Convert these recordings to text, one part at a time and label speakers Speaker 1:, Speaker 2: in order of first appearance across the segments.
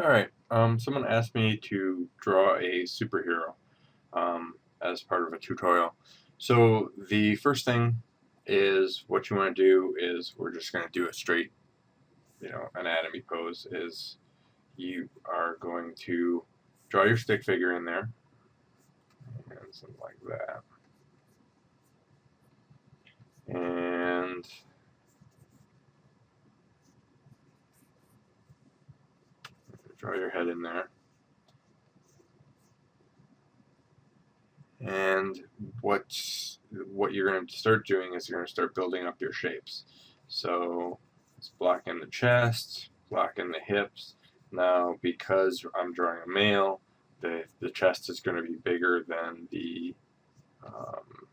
Speaker 1: Alright, someone asked me to draw a superhero as part of a tutorial. So the first thing is what you want to do is we're just going to do a straight, anatomy pose. Is you are going to draw your stick figure in there and something like that. And draw your head in there. And what you're going to start doing is you're going to start building up your shapes. So it's blocking the chest, blocking the hips. Now, because I'm drawing a male, the chest is going to be bigger than um,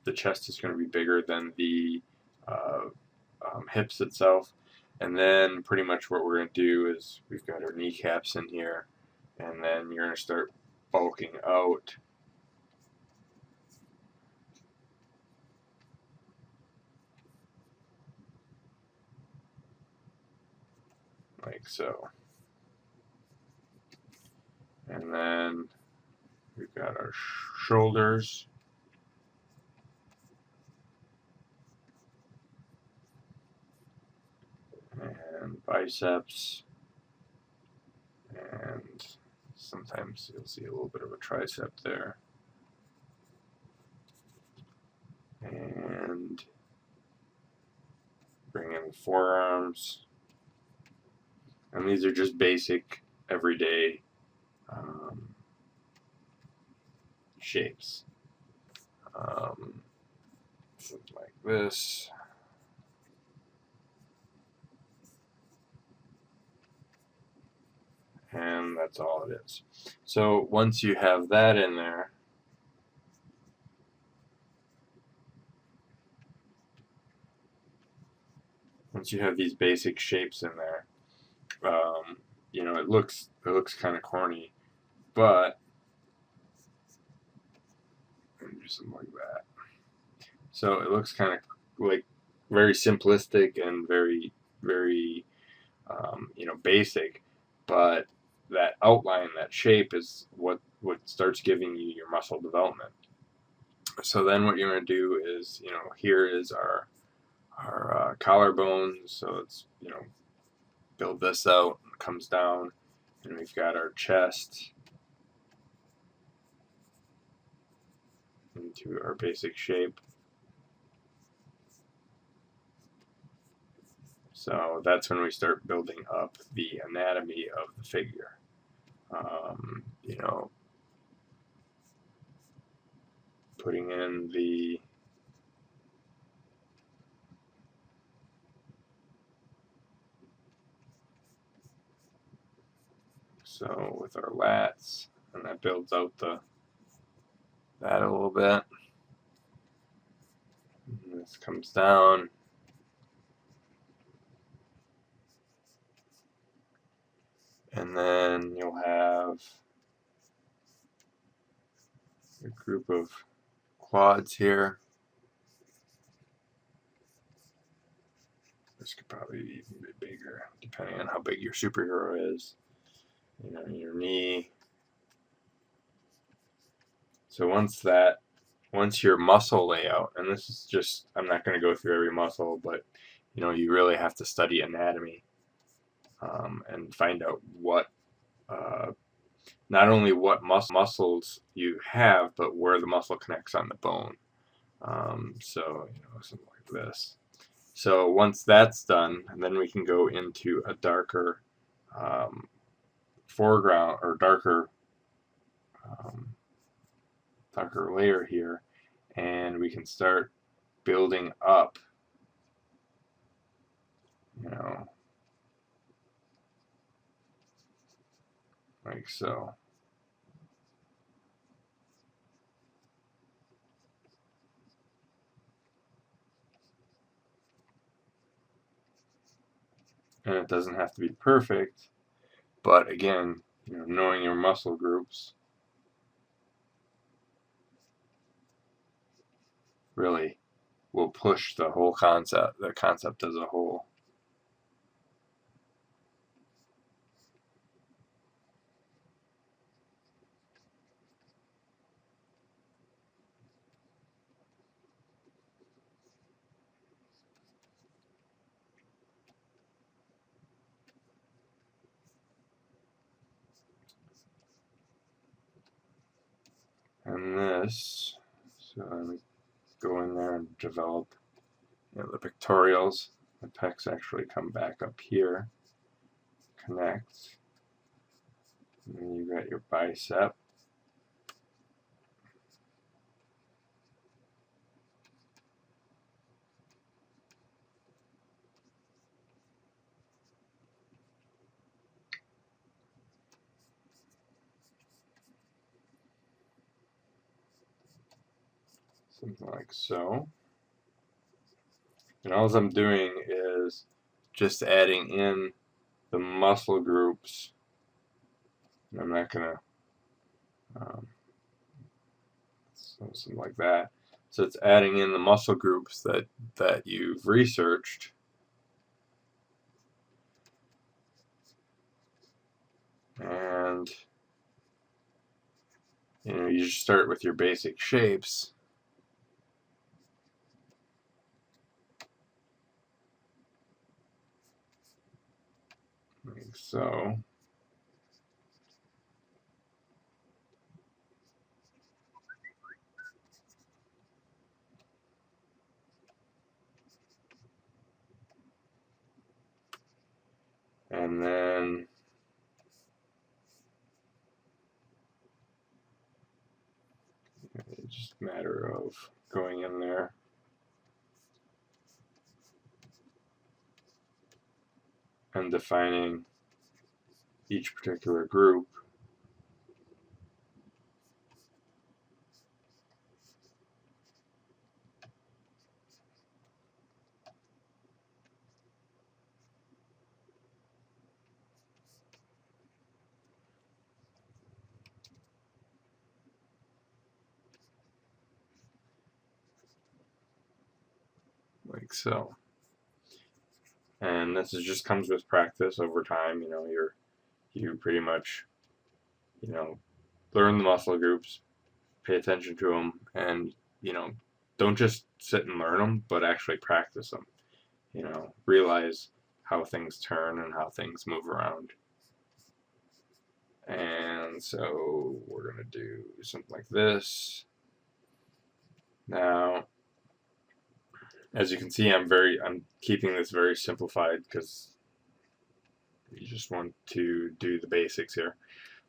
Speaker 1: the chest is going to be bigger than the uh, hips itself. And then pretty much what we're going to do is we've got our kneecaps in here, and then you're going to start bulking out like so. And then we've got our shoulders. And biceps. And sometimes you'll see a little bit of a tricep there. And bring in the forearms. And these are just basic, everyday shapes. Something like this. And that's all it is. So once you have that in there, once you have these basic shapes in there, it looks kind of corny, but do something like that. So it looks kind of like very simplistic and very basic, but that outline, that shape, is what starts giving you your muscle development. So then what you're going to do is, here is our collarbone. So it's build this out, it comes down, and we've got our chest into our basic shape. So that's when we start building up the anatomy of the figure. Putting in the so with our lats, and that builds out that a little bit. And this comes down. And then you'll have a group of quads here. This could probably be even a bit bigger, depending on how big your superhero is. Your knee. So once your muscle layout, and this is just, I'm not going to go through every muscle, but you really have to study anatomy and find out what not only what muscles you have, but where the muscle connects on the bone. So something like this. So once that's done, and then we can go into a darker foreground or darker layer here, and we can start building up, like so. And it doesn't have to be perfect, but again, knowing your muscle groups really will push the concept as a whole. this. So I'm going to go in there and develop, the pectorials. The pecs actually come back up here, connect, and then you got your bicep. Something like so. And all I'm doing is just adding in the muscle groups. And I'm not going to, something like that. So it's adding in the muscle groups that you've researched. And you just start with your basic shapes. Like so. And then it's just a matter of going in there and defining each particular group. Like so. And this just comes with practice over time. You pretty much, learn the muscle groups, pay attention to them, and don't just sit and learn them, but actually practice them. Realize how things turn and how things move around. And so we're gonna do something like this. Now, as you can see, I'm keeping this very simplified because you just want to do the basics here.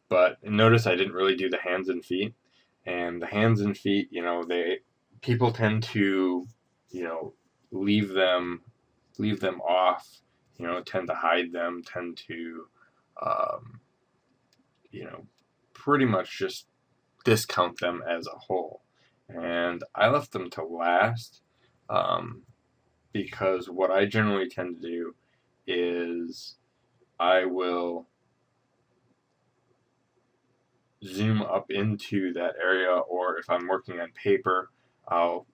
Speaker 1: But notice I didn't really do the hands and feet. And the hands and feet, people tend to, leave them off, tend to hide them, tend to, pretty much just discount them as a whole. And I left them to last because what I generally tend to do is I will zoom up into that area, or if I'm working on paper, I'll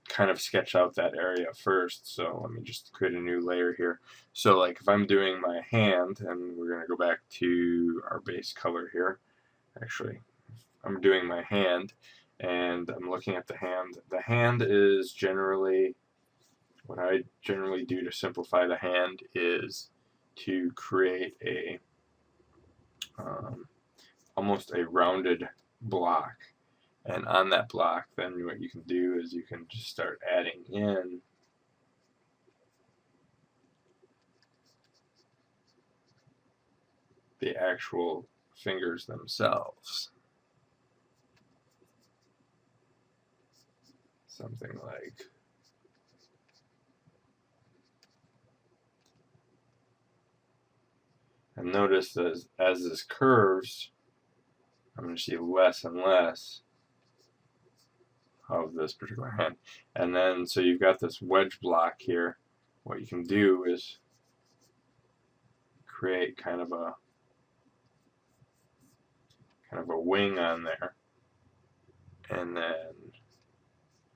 Speaker 1: kind of sketch out that area first. So let me just create a new layer here. So like if I'm doing my hand, and we're going to go back to our base color here. Actually, I'm doing my hand and I'm looking at the hand. The hand is generally, what I generally do to simplify the hand is to create a almost a rounded block. And on that block, then what you can do is you can just start adding in the actual fingers themselves. Something like and notice that as this curves, I'm going to see less and less of this particular hand. And then, so you've got this wedge block here. What you can do is create kind of a wing on there. And then,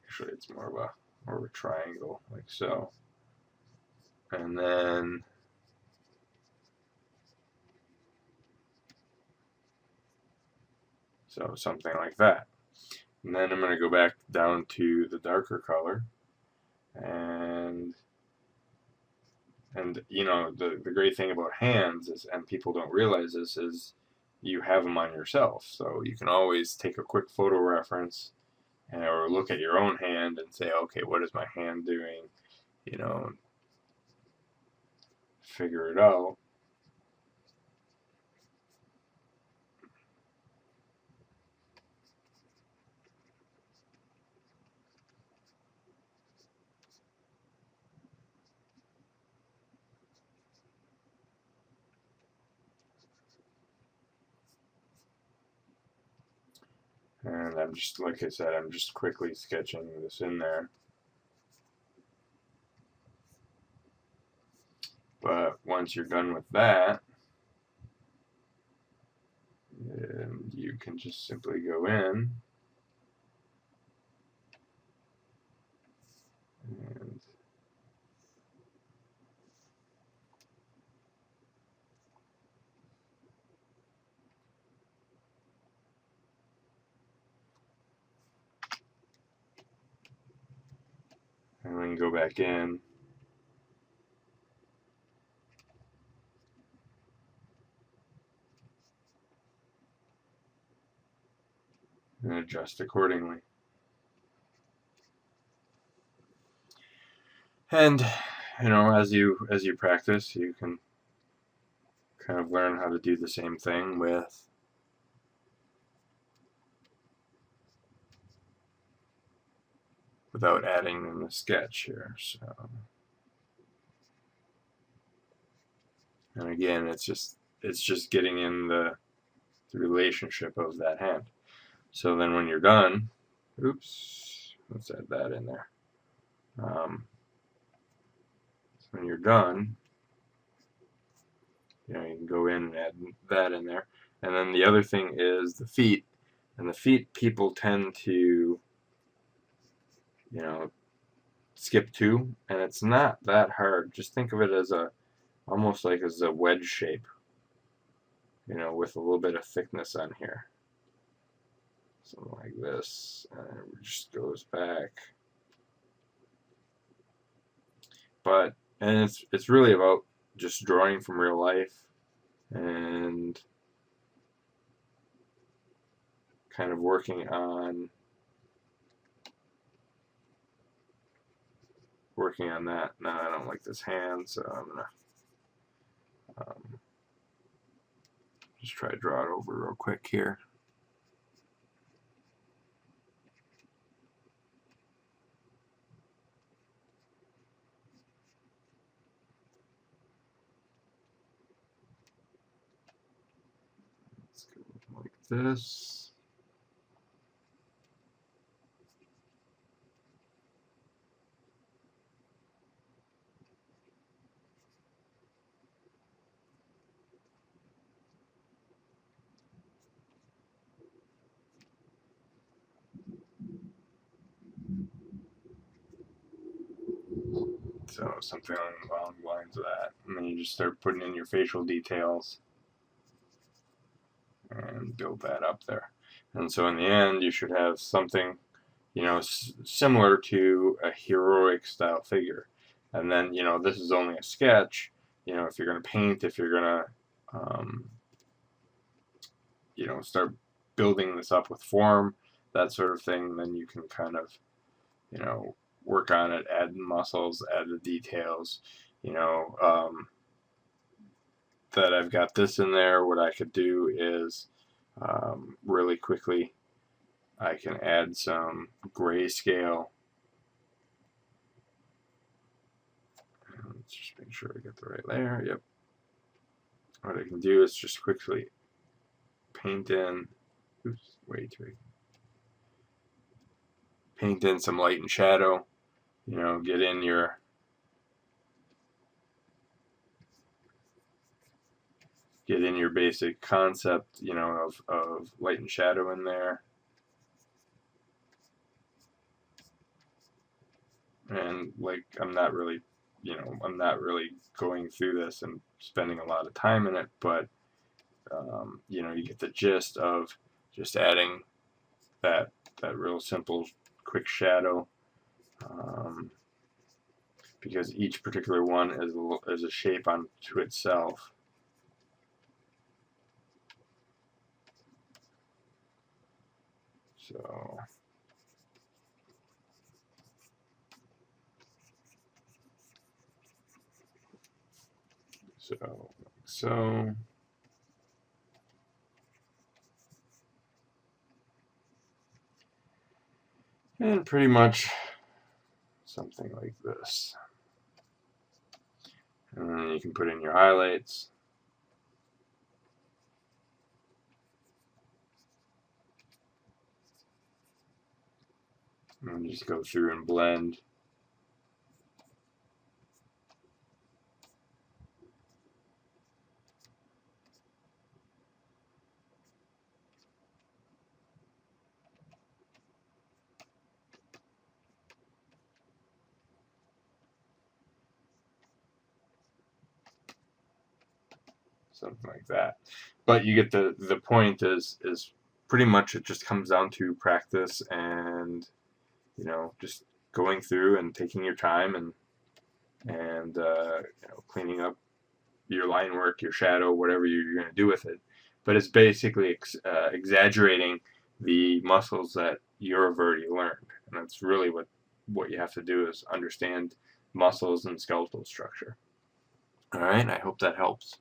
Speaker 1: actually it's more of a triangle, like so. And then so something like that. And then I'm going to go back down to the darker color, and the great thing about hands is, and people don't realize this, is you have them on yourself, so you can always take a quick photo reference or look at your own hand and say, okay, what is my hand doing? Figure it out. And I'm just, like I said, I'm just quickly sketching this in there. But once you're done with that, you can just simply go in and then go back in. And adjust accordingly. And as you practice, you can kind of learn how to do the same thing without adding in the sketch here. So, and again, it's just getting in the relationship of that hand. So then when you're done, oops, let's add that in there. So when you're done, you can go in and add that in there. And then the other thing is the feet. And the feet, people tend to, skip to, and it's not that hard. Just think of it as almost like as a wedge shape, with a little bit of thickness on here. Something like this, and it just goes back. And it's really about just drawing from real life and kind of working on that. Now I don't like this hand, so I'm gonna just try to draw it over real quick here. Let's go like this. So something along the lines of that. And then you just start putting in your facial details and build that up there. And so in the end, you should have something, similar to a heroic style figure. And then, this is only a sketch. If you're going to paint, if you're going to, start building this up with form, that sort of thing, then you can kind of, work on it, add muscles, add the details, that I've got this in there. What I could do is really quickly, I can add some grayscale. Let's just make sure I get the right layer. Yep. What I can do is just quickly paint in, oops, way too big. Paint in some light and shadow, get in your basic concept, of light and shadow in there. And like, I'm not really going through this and spending a lot of time in it, but you get the gist of just adding that real simple quick shadow, because each particular one is a shape unto itself. So So, like so. And pretty much something like this. And then you can put in your highlights. And just go through and blend. Something like that. But you get the point is pretty much it just comes down to practice and, you know, just going through and taking your time and you know, cleaning up your line work, your shadow, whatever you're going to do with it. But it's basically exaggerating the muscles that you've already learned, and that's really what you have to do is understand muscles and skeletal structure. All right, I hope that helps.